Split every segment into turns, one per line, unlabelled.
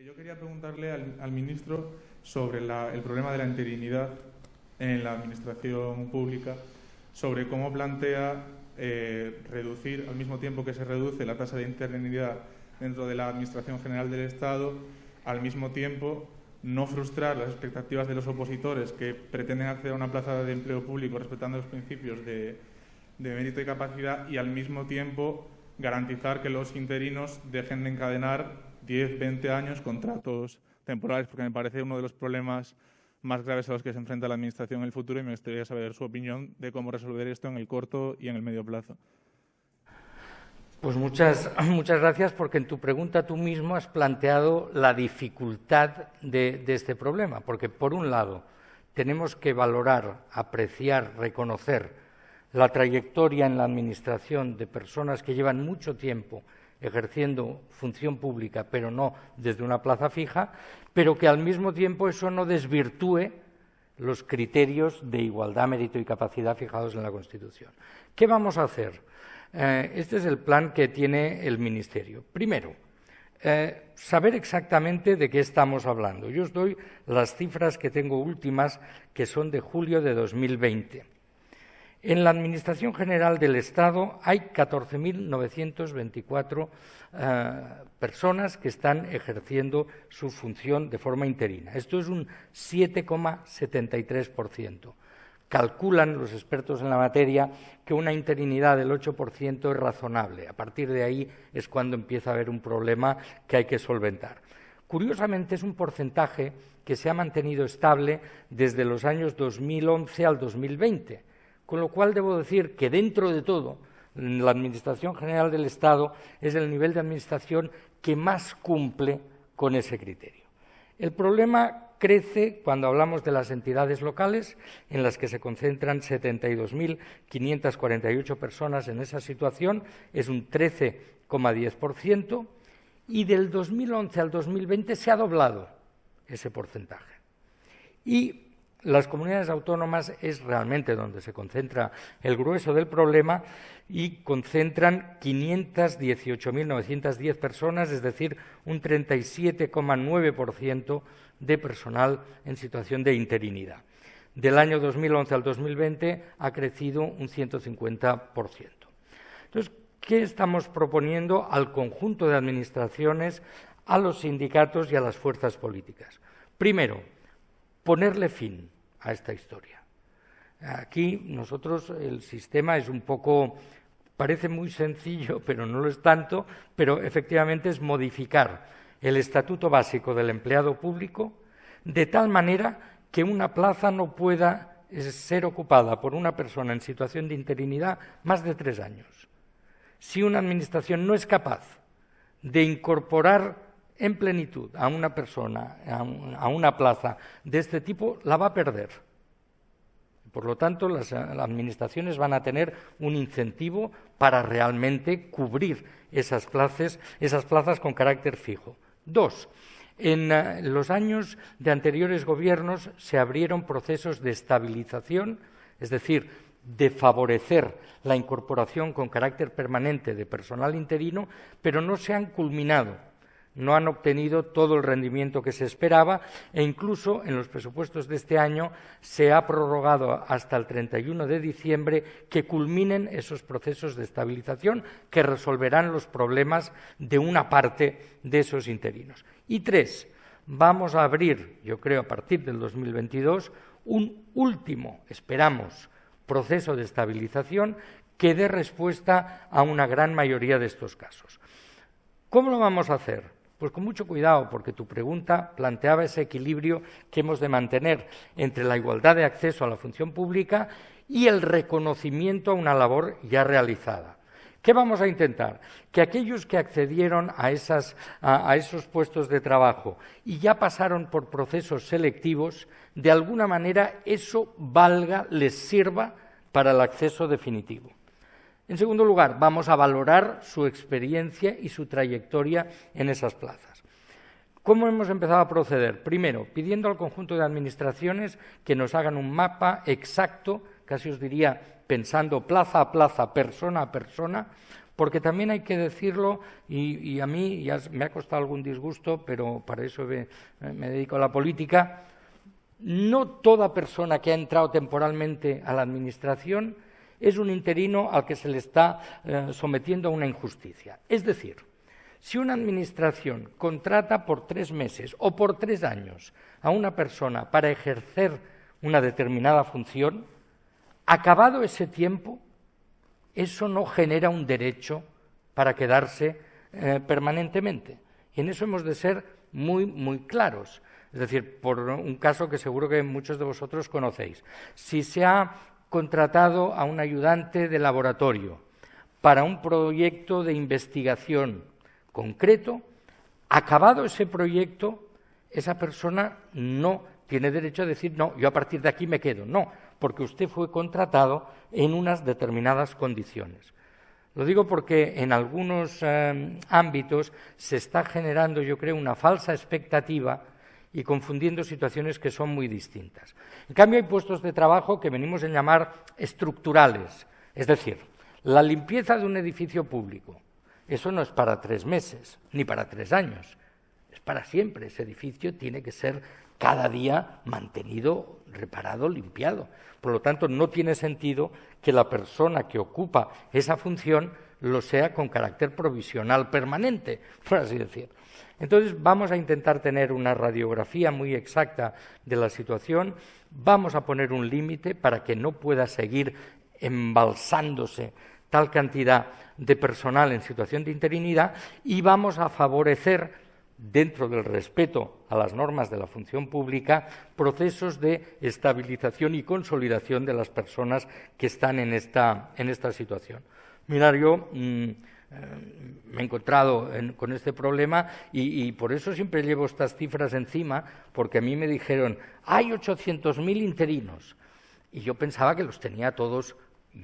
Yo quería preguntarle al ministro sobre el problema de la interinidad en la administración pública, sobre cómo plantea reducir, al mismo tiempo que se reduce la tasa de interinidad dentro de la Administración General del Estado, al mismo tiempo no frustrar las expectativas de los opositores que pretenden acceder a una plaza de empleo público respetando los principios de mérito y capacidad, y al mismo tiempo garantizar que los interinos dejen de encadenar 10, 20 años contratos temporales, porque me parece uno de los problemas más graves a los que se enfrenta la Administración en el futuro, y me gustaría saber su opinión de cómo resolver esto en el corto y en el medio plazo.
Pues muchas gracias, porque en tu pregunta tú mismo has planteado la dificultad de este problema, porque por un lado tenemos que valorar, apreciar, reconocer la trayectoria en la Administración de personas que llevan mucho tiempo ejerciendo función pública, pero no desde una plaza fija, pero que al mismo tiempo eso no desvirtúe los criterios de igualdad, mérito y capacidad fijados en la Constitución. ¿Qué vamos a hacer? Este es el plan que tiene el Ministerio. Primero, saber exactamente de qué estamos hablando. Yo os doy las cifras que tengo últimas, que son de julio de 2020. En la Administración General del Estado hay 14.924 personas que están ejerciendo su función de forma interina. Esto es un 7,73%. Calculan los expertos en la materia que una interinidad del 8% es razonable. A partir de ahí es cuando empieza a haber un problema que hay que solventar. Curiosamente, es un porcentaje que se ha mantenido estable desde los años 2011 al 2020. Con lo cual debo decir que dentro de todo, la Administración General del Estado es el nivel de administración que más cumple con ese criterio. El problema crece cuando hablamos de las entidades locales, en las que se concentran 72.548 personas en esa situación, es un 13,10%, y del 2011 al 2020 se ha doblado ese porcentaje. Y las comunidades autónomas es realmente donde se concentra el grueso del problema, y concentran 518.910 personas, es decir, un 37,9% de personal en situación de interinidad. Del año 2011 al 2020 ha crecido un 150%. Entonces, ¿qué estamos proponiendo al conjunto de administraciones, a los sindicatos y a las fuerzas políticas? Primero, ponerle fin a esta historia. Aquí nosotros, el sistema es un poco, parece muy sencillo, pero no lo es tanto, pero efectivamente es modificar el Estatuto Básico del Empleado Público de tal manera que una plaza no pueda ser ocupada por una persona en situación de interinidad más de 3 años. Si una administración no es capaz de incorporar en plenitud a una persona, a una plaza de este tipo, la va a perder. Por lo tanto, las administraciones van a tener un incentivo para realmente cubrir esas plazas con carácter fijo. 2. En los años de anteriores gobiernos se abrieron procesos de estabilización, es decir, de favorecer la incorporación con carácter permanente de personal interino, pero no se han culminado. No han obtenido todo el rendimiento que se esperaba, e incluso en los presupuestos de este año se ha prorrogado hasta el 31 de diciembre que culminen esos procesos de estabilización que resolverán los problemas de una parte de esos interinos. Y 3, vamos a abrir, yo creo a partir del 2022, un último, esperamos, proceso de estabilización que dé respuesta a una gran mayoría de estos casos. ¿Cómo lo vamos a hacer? Pues con mucho cuidado, porque tu pregunta planteaba ese equilibrio que hemos de mantener entre la igualdad de acceso a la función pública y el reconocimiento a una labor ya realizada. ¿Qué vamos a intentar? Que aquellos que accedieron a esos puestos de trabajo y ya pasaron por procesos selectivos, de alguna manera eso valga, les sirva para el acceso definitivo. En segundo lugar, vamos a valorar su experiencia y su trayectoria en esas plazas. ¿Cómo hemos empezado a proceder? Primero, pidiendo al conjunto de administraciones que nos hagan un mapa exacto, casi os diría pensando plaza a plaza, persona a persona, Porque también hay que decirlo, y a mí ya me ha costado algún disgusto, pero para eso me dedico a la política, no toda persona que ha entrado temporalmente a la Administración es un interino al que se le está sometiendo a una injusticia. Es decir, si una Administración contrata por 3 meses o por 3 años a una persona para ejercer una determinada función, acabado ese tiempo, eso no genera un derecho para quedarse permanentemente. Y en eso hemos de ser muy, muy claros. Es decir, por un caso que seguro que muchos de vosotros conocéis. Si se ha contratado a un ayudante de laboratorio para un proyecto de investigación concreto, acabado ese proyecto, esa persona no tiene derecho a decir, no, yo a partir de aquí me quedo. No, porque usted fue contratado en unas determinadas condiciones. Lo digo porque en algunos ámbitos se está generando, yo creo, una falsa expectativa y confundiendo situaciones que son muy distintas. En cambio, hay puestos de trabajo que venimos a llamar estructurales, es decir, la limpieza de un edificio público. Eso no es para 3 meses, ni para 3 años, es para siempre. Ese edificio tiene que ser cada día mantenido, reparado, limpiado. Por lo tanto, no tiene sentido que la persona que ocupa esa función lo sea con carácter provisional permanente, por así decir. Entonces, vamos a intentar tener una radiografía muy exacta de la situación, vamos a poner un límite para que no pueda seguir embalsándose tal cantidad de personal en situación de interinidad y vamos a favorecer, dentro del respeto a las normas de la función pública, procesos de estabilización y consolidación de las personas que están en esta situación. Mirad, yo me he encontrado con este problema y por eso siempre llevo estas cifras encima, porque a mí me dijeron, hay 800.000 interinos, y yo pensaba que los tenía todos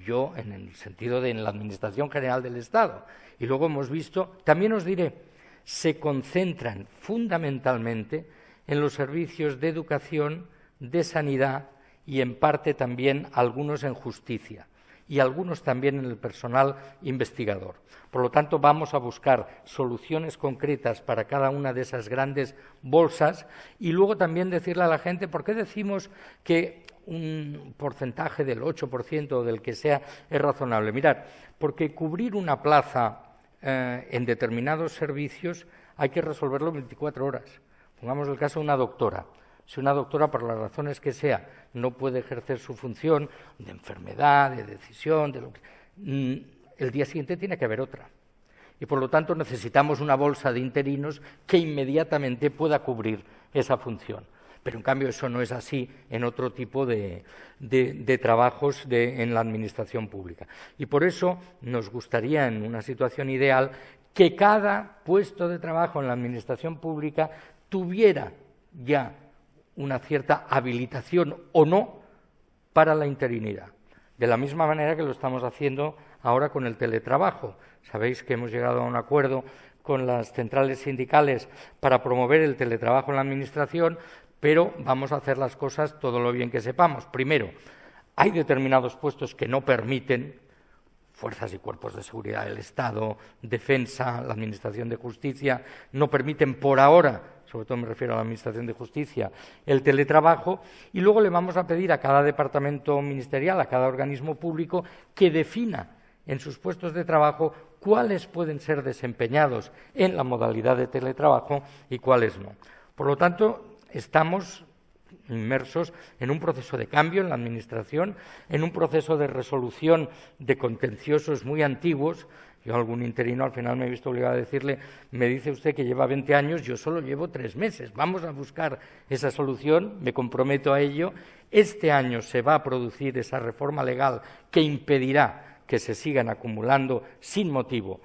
yo en el sentido de en la Administración General del Estado. Y luego hemos visto, también os diré, se concentran fundamentalmente en los servicios de educación, de sanidad y en parte también algunos en justicia y algunos también en el personal investigador. Por lo tanto, vamos a buscar soluciones concretas para cada una de esas grandes bolsas y luego también decirle a la gente, ¿por qué decimos que un porcentaje del 8% o del que sea es razonable? Mirad, porque cubrir una plaza en determinados servicios hay que resolverlo en 24 horas. Pongamos el caso de una doctora. Si una doctora, por las razones que sea, no puede ejercer su función de enfermedad, de decisión, de lo que, el día siguiente tiene que haber otra. Y por lo tanto necesitamos una bolsa de interinos que inmediatamente pueda cubrir esa función. Pero en cambio eso no es así en otro tipo de trabajos en la administración pública. Y por eso nos gustaría, en una situación ideal, que cada puesto de trabajo en la administración pública tuviera ya una cierta habilitación o no para la interinidad. De la misma manera que lo estamos haciendo ahora con el teletrabajo. Sabéis que hemos llegado a un acuerdo con las centrales sindicales para promover el teletrabajo en la administración, pero vamos a hacer las cosas todo lo bien que sepamos. Primero, hay determinados puestos que no permiten, fuerzas y cuerpos de seguridad del Estado, defensa, la Administración de Justicia, no permiten por ahora, sobre todo me refiero a la Administración de Justicia, el teletrabajo, y luego le vamos a pedir a cada departamento ministerial, a cada organismo público, que defina en sus puestos de trabajo cuáles pueden ser desempeñados en la modalidad de teletrabajo y cuáles no. Por lo tanto, estamos inmersos en un proceso de cambio en la Administración, en un proceso de resolución de contenciosos muy antiguos. Yo a algún interino al final me he visto obligado a decirle, me dice usted que lleva 20 años, yo solo llevo 3 meses, vamos a buscar esa solución, me comprometo a ello. Este año se va a producir esa reforma legal que impedirá que se sigan acumulando sin motivo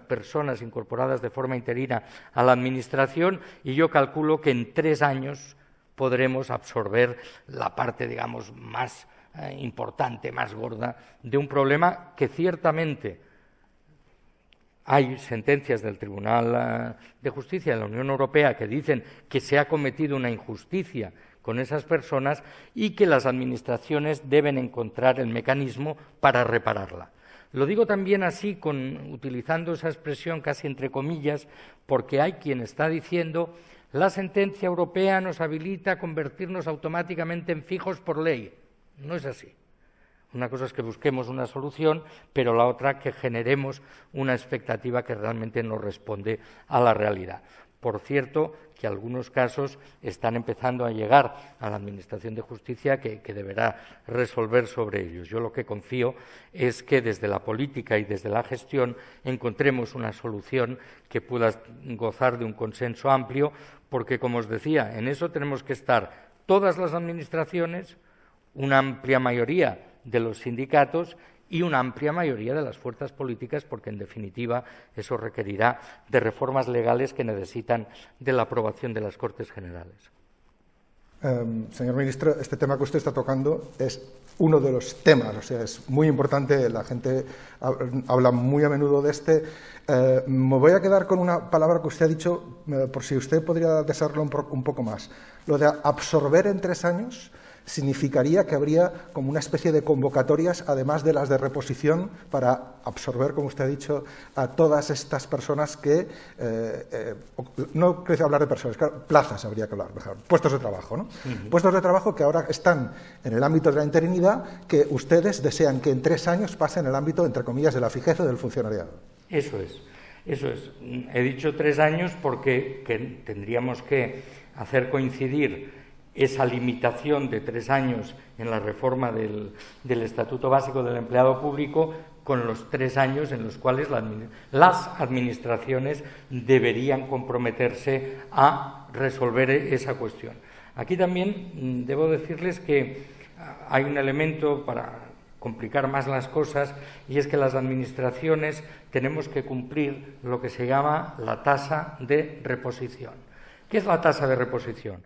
personas incorporadas de forma interina a la Administración y yo calculo que en 3 años podremos absorber la parte, digamos, más importante, más gorda de un problema que ciertamente hay sentencias del Tribunal de Justicia de la Unión Europea que dicen que se ha cometido una injusticia con esas personas y que las administraciones deben encontrar el mecanismo para repararla. Lo digo también así, utilizando esa expresión casi entre comillas, porque hay quien está diciendo la sentencia europea nos habilita a convertirnos automáticamente en fijos por ley. No es así. Una cosa es que busquemos una solución, pero la otra que generemos una expectativa que realmente no responde a la realidad. Por cierto, que algunos casos están empezando a llegar a la Administración de Justicia que deberá resolver sobre ellos. Yo lo que confío es que desde la política y desde la gestión encontremos una solución que pueda gozar de un consenso amplio, porque, como os decía, en eso tenemos que estar todas las administraciones, una amplia mayoría de los sindicatos y una amplia mayoría de las fuerzas políticas, porque en definitiva eso requerirá de reformas legales que necesitan de la aprobación de las Cortes Generales.
Señor ministro, este tema que usted está tocando es uno de los temas, o sea, es muy importante, la gente habla muy a menudo de este. Me voy a quedar con una palabra que usted ha dicho, por si usted podría desarrollarlo un poco más. Lo de absorber en 3 años significaría que habría como una especie de convocatorias, además de las de reposición, para absorber, como usted ha dicho, a todas estas personas que, no quiero hablar de personas, claro, plazas habría que hablar, mejor, puestos de trabajo, ¿no? Puestos de trabajo que ahora están en el ámbito de la interinidad, que ustedes desean que en 3 años pasen en el ámbito, entre comillas, de la fijeza del funcionariado.
Eso es. He dicho 3 años porque tendríamos que hacer coincidir esa limitación de 3 años en la reforma del Estatuto Básico del Empleado Público con los 3 años en los cuales las administraciones deberían comprometerse a resolver esa cuestión. Aquí también debo decirles que hay un elemento para complicar más las cosas, y es que las administraciones tenemos que cumplir lo que se llama la tasa de reposición. ¿Qué es la tasa de reposición?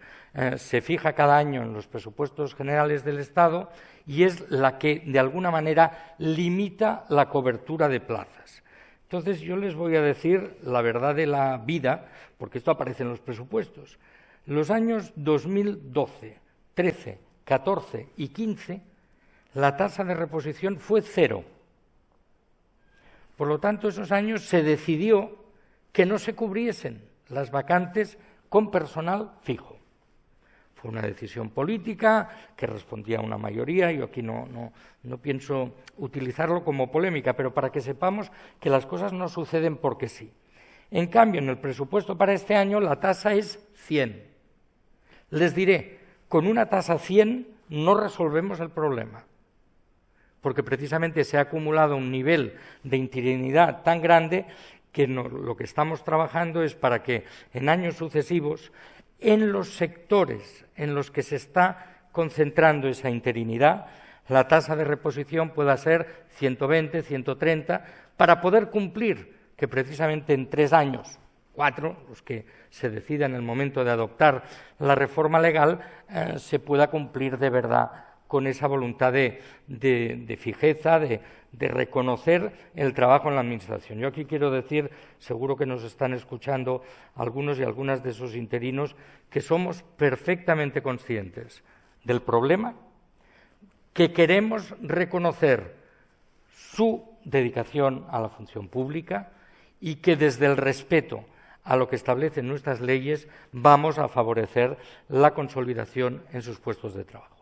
Se fija cada año en los presupuestos generales del Estado y es la que, de alguna manera, limita la cobertura de plazas. Entonces, yo les voy a decir la verdad de la vida, porque esto aparece en los presupuestos. Los años 2012, 13, 14 y 15, la tasa de reposición fue 0. Por lo tanto, esos años se decidió que no se cubriesen las vacantes con personal fijo. Fue una decisión política que respondía a una mayoría. Yo aquí no pienso utilizarlo como polémica, pero para que sepamos que las cosas no suceden porque sí. En cambio, en el presupuesto para este año la tasa es 100. Les diré, con una tasa 100 no resolvemos el problema, porque precisamente se ha acumulado un nivel de interinidad tan grande que lo que estamos trabajando es para que en años sucesivos, en los sectores en los que se está concentrando esa interinidad, la tasa de reposición pueda ser 120, 130, para poder cumplir que precisamente en 3 años, 4, los que se decida en el momento de adoptar la reforma legal, se pueda cumplir de verdad con esa voluntad de fijeza, de reconocer el trabajo en la Administración. Yo aquí quiero decir, seguro que nos están escuchando algunos y algunas de esos interinos, que somos perfectamente conscientes del problema, que queremos reconocer su dedicación a la función pública y que desde el respeto a lo que establecen nuestras leyes vamos a favorecer la consolidación en sus puestos de trabajo.